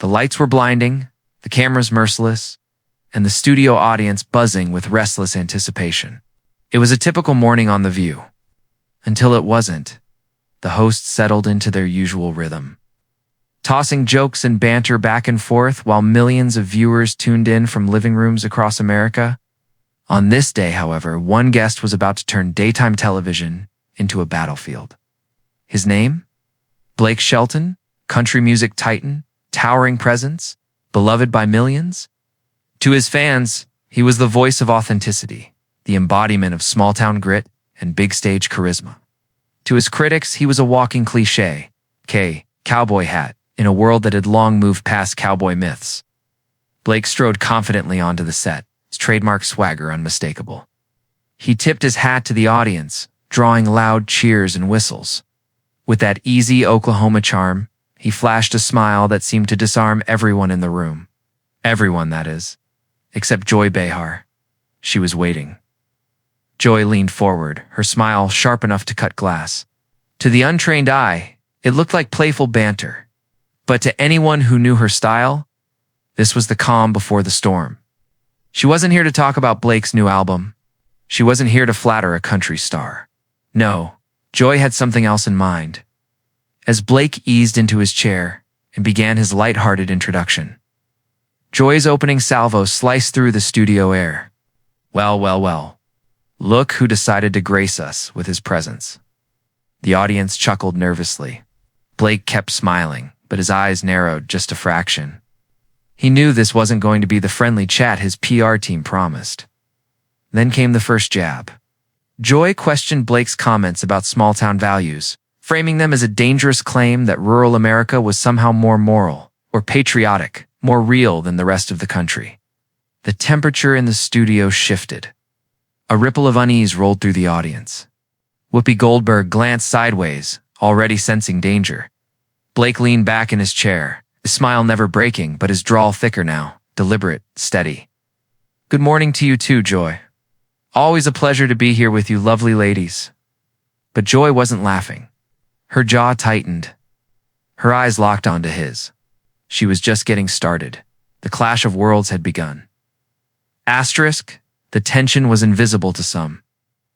The lights were blinding, the cameras merciless, and the studio audience buzzing with restless anticipation. It was a typical morning on The View. Until it wasn't. The hosts settled into their usual rhythm, tossing jokes and banter back and forth while millions of viewers tuned in from living rooms across America. On this day, however, one guest was about to turn daytime television into a battlefield. His name? Blake Shelton, country music titan, towering presence, beloved by millions. To his fans, he was the voice of authenticity, the embodiment of small-town grit and big-stage charisma. To his critics, he was a walking cliché, cowboy hat, in a world that had long moved past cowboy myths. Blake strode confidently onto the set, his trademark swagger unmistakable. He tipped his hat to the audience, drawing loud cheers and whistles. With that easy Oklahoma charm, he flashed a smile that seemed to disarm everyone in the room. Everyone, that is. Except Joy Behar. She was waiting. Joy leaned forward, her smile sharp enough to cut glass. To the untrained eye, it looked like playful banter. But to anyone who knew her style, this was the calm before the storm. She wasn't here to talk about Blake's new album. She wasn't here to flatter a country star. No, Joy had something else in mind. As Blake eased into his chair and began his light-hearted introduction, Joy's opening salvo sliced through the studio air. Well. Look who decided to grace us with his presence. The audience chuckled nervously. Blake kept smiling, but his eyes narrowed just a fraction. He knew this wasn't going to be the friendly chat his PR team promised. Then came the first jab. Joy questioned Blake's comments about small-town values, framing them as a dangerous claim that rural America was somehow more moral or patriotic, more real than the rest of the country. The temperature in the studio shifted. A ripple of unease rolled through the audience. Whoopi Goldberg glanced sideways, already sensing danger. Blake leaned back in his chair, his smile never breaking, but his drawl thicker now, deliberate, steady. Good morning to you too, Joy. Always a pleasure to be here with you lovely ladies. But Joy wasn't laughing. Her jaw tightened. Her eyes locked onto his. She was just getting started. The clash of worlds had begun. Asterisk, the tension was invisible to some,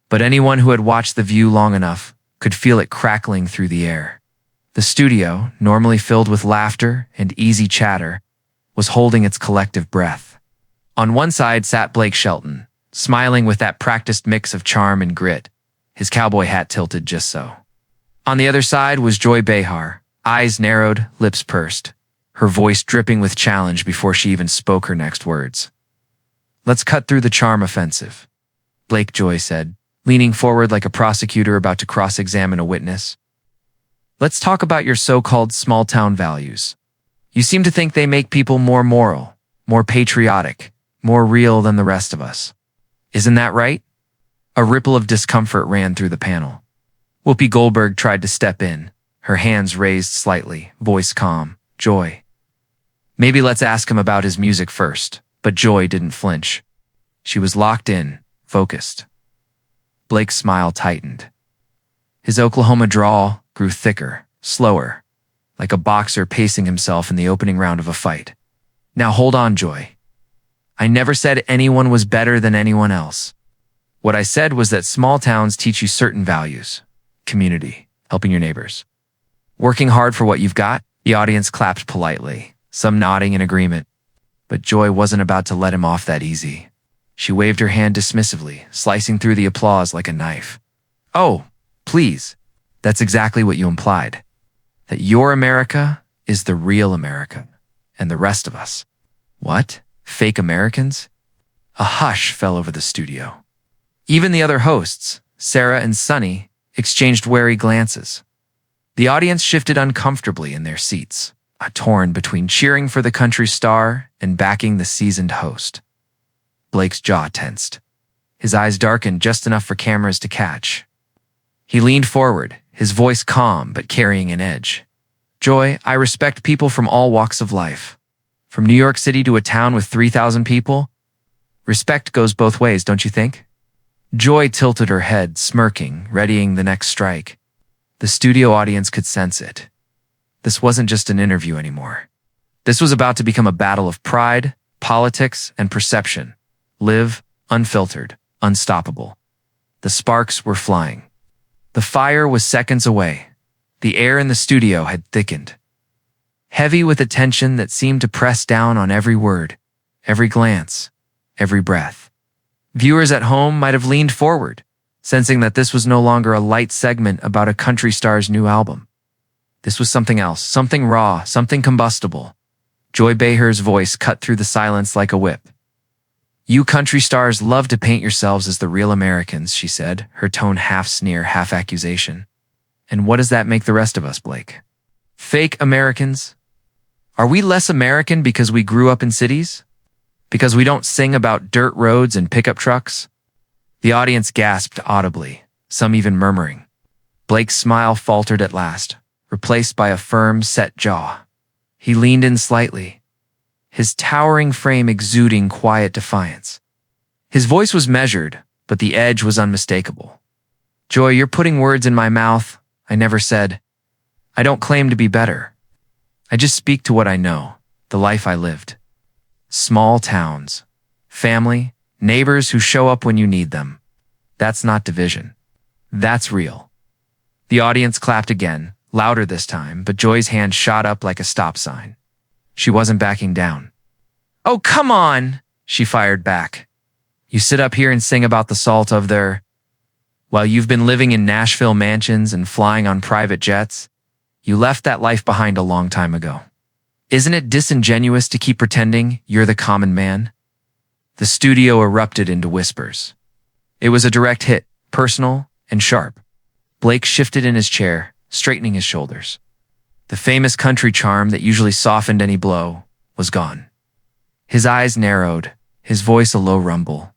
but anyone who had watched The View long enough could feel it crackling through the air. The studio, normally filled with laughter and easy chatter, was holding its collective breath. On one side sat Blake Shelton, smiling with that practiced mix of charm and grit, his cowboy hat tilted just so. On the other side was Joy Behar, eyes narrowed, lips pursed, her voice dripping with challenge before she even spoke her next words. Let's cut through the charm offensive, Blake Joy said, leaning forward like a prosecutor about to cross-examine a witness. Let's talk about your so-called small-town values. You seem to think they make people more moral, more patriotic, more real than the rest of us. Isn't that right? A ripple of discomfort ran through the panel. Whoopi Goldberg tried to step in, her hands raised slightly, voice calm. Joy. Maybe let's ask him about his music first. But Joy didn't flinch. She was locked in, focused. Blake's smile tightened. His Oklahoma drawl grew thicker, slower, like a boxer pacing himself in the opening round of a fight. Now hold on, Joy. I never said anyone was better than anyone else. What I said was that small towns teach you certain values. Community, helping your neighbors. Working hard for what you've got. The audience clapped politely, some nodding in agreement. But Joy wasn't about to let him off that easy. She waved her hand dismissively, slicing through the applause like a knife. Oh, please. That's exactly what you implied. That your America is the real America, and the rest of us. What? Fake Americans? A hush fell over the studio. Even the other hosts, Sarah and Sunny, exchanged wary glances. The audience shifted uncomfortably in their seats, torn between cheering for the country star and backing the seasoned host. Blake's jaw tensed. His eyes darkened just enough for cameras to catch. He leaned forward, his voice calm but carrying an edge. Joy, I respect people from all walks of life. From New York City to a town with 3,000 people. Respect goes both ways, don't you think? Joy tilted her head, smirking, readying the next strike. The studio audience could sense it. This wasn't just an interview anymore. This was about to become a battle of pride, politics, and perception. Live, unfiltered, unstoppable. The sparks were flying. The fire was seconds away. The air in the studio had thickened, heavy with a tension that seemed to press down on every word, every glance, every breath. Viewers at home might have leaned forward, sensing that this was no longer a light segment about a country star's new album. This was something else, something raw, something combustible. Joy Behar's voice cut through the silence like a whip. "You country stars love to paint yourselves as the real Americans," she said, her tone half sneer, half accusation. "And what does that make the rest of us, Blake? Fake Americans? Are we less American because we grew up in cities? Because we don't sing about dirt roads and pickup trucks?" The audience gasped audibly, some even murmuring. Blake's smile faltered at last, replaced by a firm, set jaw. He leaned in slightly, his towering frame exuding quiet defiance. His voice was measured, but the edge was unmistakable. "Joy, you're putting words in my mouth. I never said. I don't claim to be better. I just speak to what I know, the life I lived. Small towns, family, neighbors who show up when you need them. That's not division. That's real." The audience clapped again, louder this time, but Joy's hand shot up like a stop sign. She wasn't backing down. "Oh, come on," she fired back. "You sit up here and sing about the salt of their... While you've been living in Nashville mansions and flying on private jets, you left that life behind a long time ago. Isn't it disingenuous to keep pretending you're the common man?" The studio erupted into whispers. It was a direct hit, personal and sharp. Blake shifted in his chair, straightening his shoulders. The famous country charm that usually softened any blow was gone. His eyes narrowed, his voice a low rumble.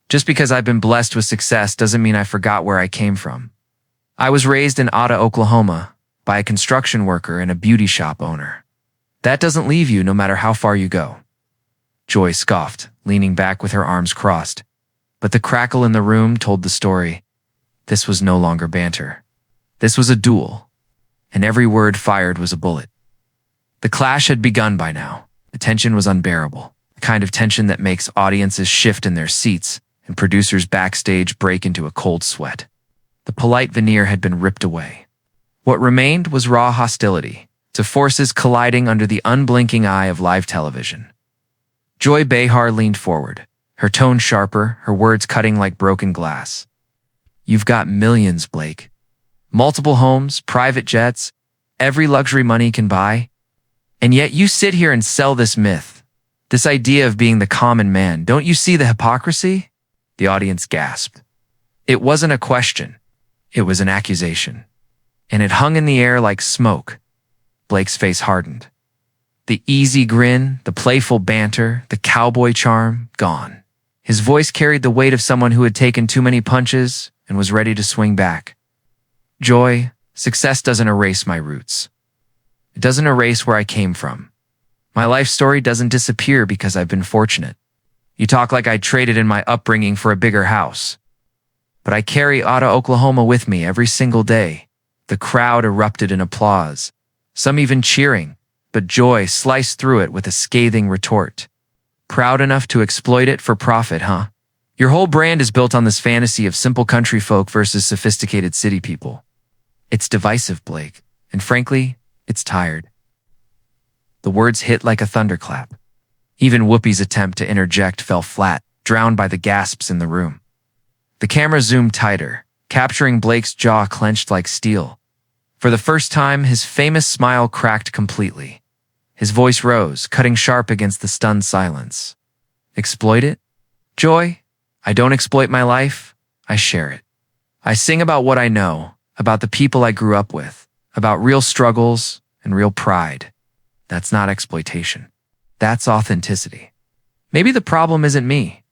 "Just because I've been blessed with success doesn't mean I forgot where I came from. I was raised in Ada, Oklahoma, by a construction worker and a beauty shop owner. That doesn't leave you no matter how far you go." Joy scoffed, leaning back with her arms crossed. But the crackle in the room told the story. This was no longer banter. This was a duel, and every word fired was a bullet. The clash had begun by now. The tension was unbearable, the kind of tension that makes audiences shift in their seats and producers backstage break into a cold sweat. The polite veneer had been ripped away. What remained was raw hostility, to forces colliding under the unblinking eye of live television. Joy Behar leaned forward, her tone sharper, her words cutting like broken glass. "You've got millions, Blake. Multiple homes, private jets, every luxury money can buy. And yet you sit here and sell this myth, this idea of being the common man. Don't you see the hypocrisy?" The audience gasped. It wasn't a question. It was an accusation. And it hung in the air like smoke. Blake's face hardened. The easy grin, the playful banter, the cowboy charm, gone. His voice carried the weight of someone who had taken too many punches and was ready to swing back. "Joy, success doesn't erase my roots. It doesn't erase where I came from. My life story doesn't disappear because I've been fortunate. You talk like I traded in my upbringing for a bigger house. But I carry Ada, Oklahoma with me every single day." The crowd erupted in applause, some even cheering, but Joy sliced through it with a scathing retort. "Proud enough to exploit it for profit, huh? Your whole brand is built on this fantasy of simple country folk versus sophisticated city people. It's divisive, Blake, and frankly, it's tired." The words hit like a thunderclap. Even Whoopi's attempt to interject fell flat, drowned by the gasps in the room. The camera zoomed tighter, capturing Blake's jaw clenched like steel. For the first time, his famous smile cracked completely. His voice rose, cutting sharp against the stunned silence. "Exploit it? Joy, I don't exploit my life, I share it. I sing about what I know, about the people I grew up with, about real struggles and real pride. That's not exploitation. That's authenticity. Maybe the problem isn't me.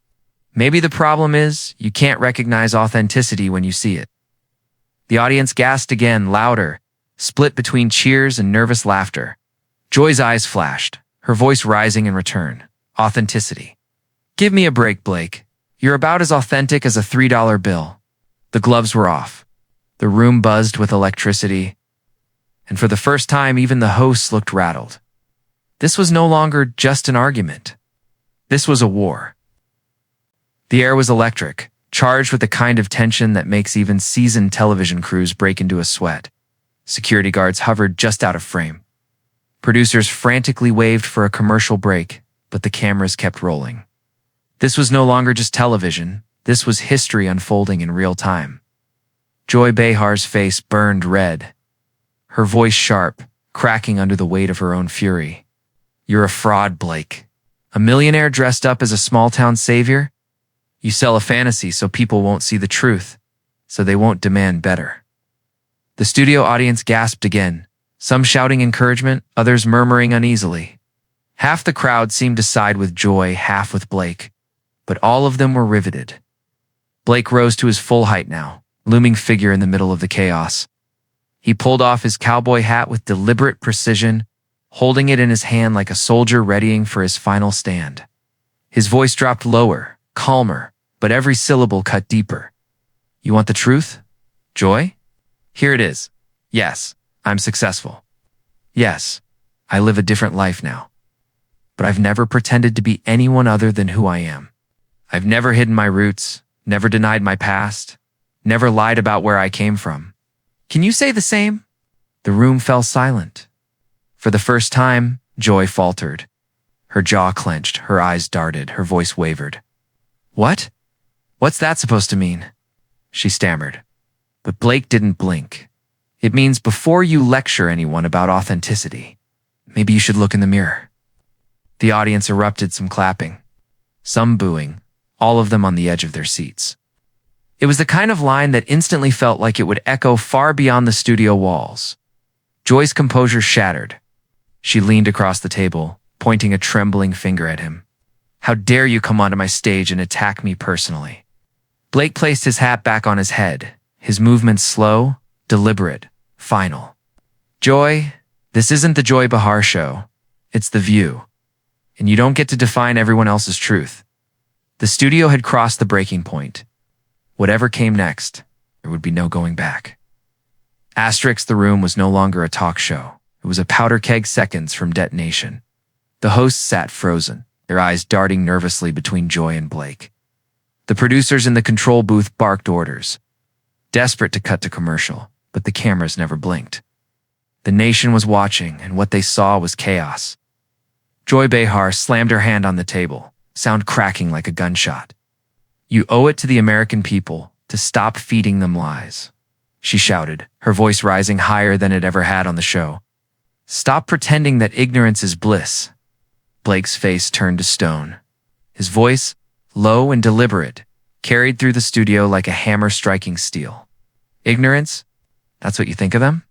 Maybe the problem is you can't recognize authenticity when you see it." The audience gasped again, louder, split between cheers and nervous laughter. Joy's eyes flashed, her voice rising in return. Authenticity. "Give me a break, Blake. You're about as authentic as a $3 bill." The gloves were off. The room buzzed with electricity, and for the first time even the hosts looked rattled. This was no longer just an argument. This was a war. The air was electric, charged with the kind of tension that makes even seasoned television crews break into a sweat. Security guards hovered just out of frame. Producers frantically waved for a commercial break, but the cameras kept rolling. This was no longer just television. This was history unfolding in real time. Joy Behar's face burned red, her voice sharp, cracking under the weight of her own fury. "You're a fraud, Blake. A millionaire dressed up as a small-town savior? You sell a fantasy so people won't see the truth, so they won't demand better." The studio audience gasped again, some shouting encouragement, others murmuring uneasily. Half the crowd seemed to side with Joy, half with Blake, but all of them were riveted. Blake rose to his full height now, looming figure in the middle of the chaos. He pulled off his cowboy hat with deliberate precision, holding it in his hand like a soldier readying for his final stand. His voice dropped lower, calmer, but every syllable cut deeper. "You want the truth, Joy? Here it is. Yes, I'm successful. Yes, I live a different life now. But I've never pretended to be anyone other than who I am. I've never hidden my roots, never denied my past, never lied about where I came from. Can you say the same?" The room fell silent. For the first time, Joy faltered. Her jaw clenched, her eyes darted, her voice wavered. "What? What's that supposed to mean?" she stammered. But Blake didn't blink. "It means before you lecture anyone about authenticity, maybe you should look in the mirror." The audience erupted, some clapping, some booing, all of them on the edge of their seats. It was the kind of line that instantly felt like it would echo far beyond the studio walls. Joy's composure shattered. She leaned across the table, pointing a trembling finger at him. "How dare you come onto my stage and attack me personally?" Blake placed his hat back on his head, his movements slow, deliberate, final. "Joy, this isn't the Joy Behar show. It's The View. And you don't get to define everyone else's truth." The studio had crossed the breaking point. Whatever came next, there would be no going back. The room was no longer a talk show. It was a powder keg seconds from detonation. The hosts sat frozen, their eyes darting nervously between Joy and Blake. The producers in the control booth barked orders, desperate to cut to commercial, but the cameras never blinked. The nation was watching, and what they saw was chaos. Joy Behar slammed her hand on the table, sound cracking like a gunshot. "You owe it to the American people to stop feeding them lies," she shouted, her voice rising higher than it ever had on the show. "Stop pretending that ignorance is bliss." Blake's face turned to stone. His voice, low and deliberate, carried through the studio like a hammer striking steel. "Ignorance? That's what you think of them?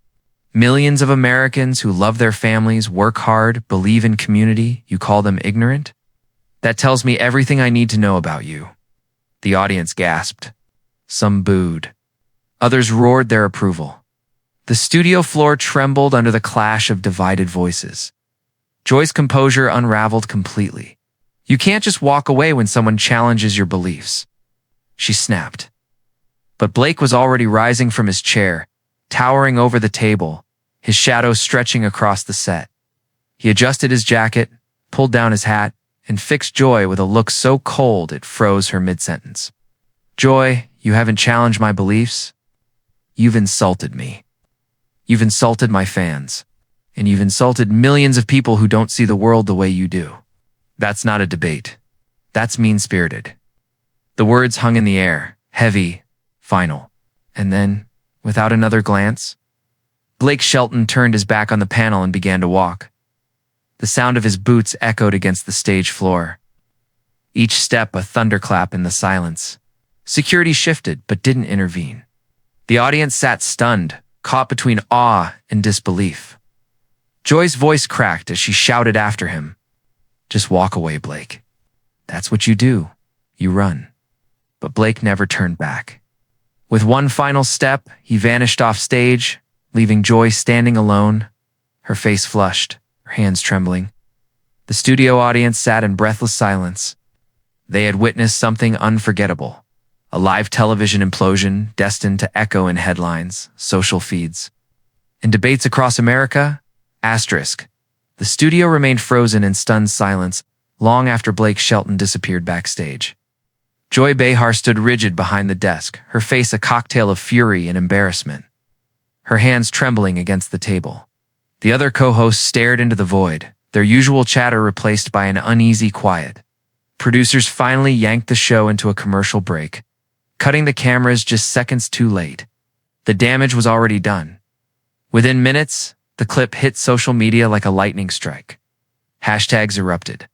Millions of Americans who love their families, work hard, believe in community, you call them ignorant? That tells me everything I need to know about you." The audience gasped. Some booed. Others roared their approval. The studio floor trembled under the clash of divided voices. Joy's composure unraveled completely. "You can't just walk away when someone challenges your beliefs," she snapped. But Blake was already rising from his chair, towering over the table, his shadow stretching across the set. He adjusted his jacket, pulled down his hat, and fixed Joy with a look so cold it froze her mid-sentence. "Joy, you haven't challenged my beliefs. You've insulted me. You've insulted my fans. And you've insulted millions of people who don't see the world the way you do. That's not a debate. That's mean-spirited." The words hung in the air, heavy, final. And then, without another glance, Blake Shelton turned his back on the panel and began to walk. The sound of his boots echoed against the stage floor. Each step a thunderclap in the silence. Security shifted, but didn't intervene. The audience sat stunned, caught between awe and disbelief. Joy's voice cracked as she shouted after him, "Just walk away, Blake. That's what you do. You run." But Blake never turned back. With one final step, he vanished off stage, leaving Joy standing alone, her face flushed, her hands trembling. The studio audience sat in breathless silence. They had witnessed something unforgettable. A live television implosion destined to echo in headlines, social feeds. In debates across America, The studio remained frozen in stunned silence long after Blake Shelton disappeared backstage. Joy Behar stood rigid behind the desk, her face a cocktail of fury and embarrassment, her hands trembling against the table. The other co-hosts stared into the void, their usual chatter replaced by an uneasy quiet. Producers finally yanked the show into a commercial break, cutting the cameras just seconds too late. The damage was already done. Within minutes, the clip hit social media like a lightning strike. Hashtags erupted.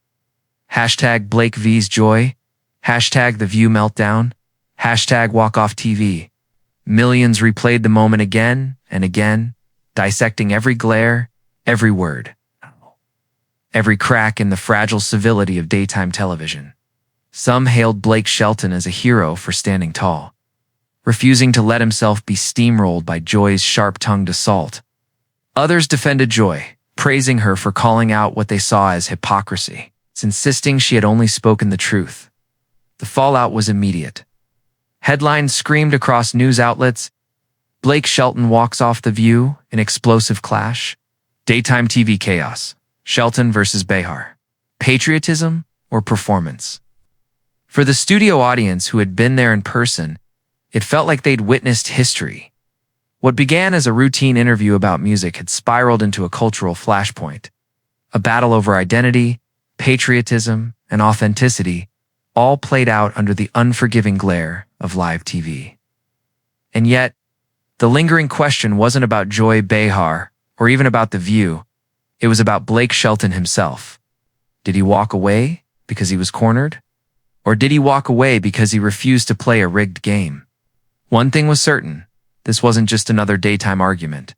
Hashtag Blake vs. Joy. Hashtag The View Meltdown. Hashtag Walk Off TV. Millions replayed the moment again and again, dissecting every glare, every word, every crack in the fragile civility of daytime television. Some hailed Blake Shelton as a hero for standing tall, refusing to let himself be steamrolled by Joy's sharp-tongued assault. Others defended Joy, praising her for calling out what they saw as hypocrisy, insisting she had only spoken the truth. The fallout was immediate. Headlines screamed across news outlets, "Blake Shelton walks off The View in explosive clash." Daytime TV chaos. Shelton versus Behar. Patriotism or performance? For the studio audience who had been there in person, it felt like they'd witnessed history. What began as a routine interview about music had spiraled into a cultural flashpoint. A battle over identity, patriotism, and authenticity, all played out under the unforgiving glare of live TV. And yet, the lingering question wasn't about Joy Behar or even about The View. It was about Blake Shelton himself. Did he walk away because he was cornered? Or did he walk away because he refused to play a rigged game? One thing was certain, this wasn't just another daytime argument.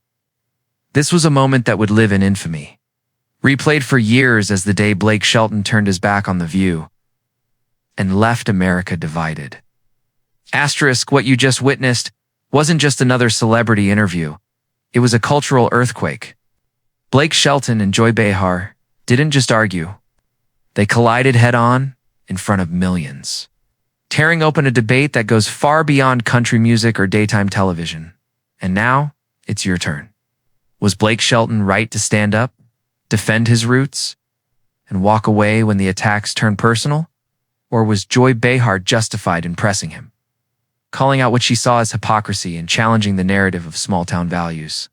This was a moment that would live in infamy, replayed for years as the day Blake Shelton turned his back on The View and left America divided. Asterisk, what you just witnessed wasn't just another celebrity interview. It was a cultural earthquake. Blake Shelton and Joy Behar didn't just argue. They collided head-on in front of millions, tearing open a debate that goes far beyond country music or daytime television. And now, it's your turn. Was Blake Shelton right to stand up, defend his roots, and walk away when the attacks turned personal? Or was Joy Behar justified in pressing him, calling out what she saw as hypocrisy and challenging the narrative of small-town values?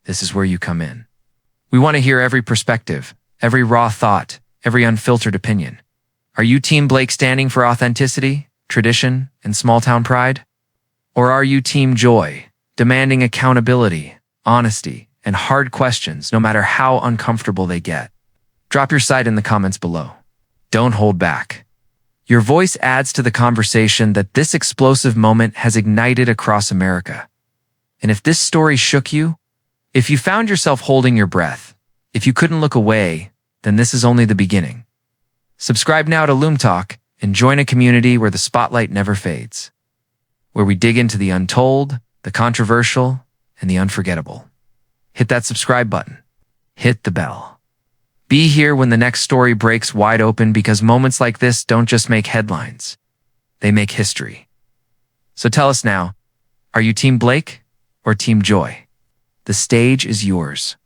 This is where you come in. We want to hear every perspective, every raw thought, every unfiltered opinion. Are you Team Blake standing for authenticity, tradition, and small-town pride? Or are you Team Joy, demanding accountability, honesty, and hard questions no matter how uncomfortable they get? Drop your side in the comments below. Don't hold back. Your voice adds to the conversation that this explosive moment has ignited across America. And if this story shook you, if you found yourself holding your breath, if you couldn't look away, then this is only the beginning. Subscribe now to LumeTalk and join a community where the spotlight never fades, where we dig into the untold, the controversial, and the unforgettable. Hit that subscribe button. Hit the bell. Be here when the next story breaks wide open, because moments like this don't just make headlines. They make history. So tell us now, are you Team Blake or Team Joy? The stage is yours.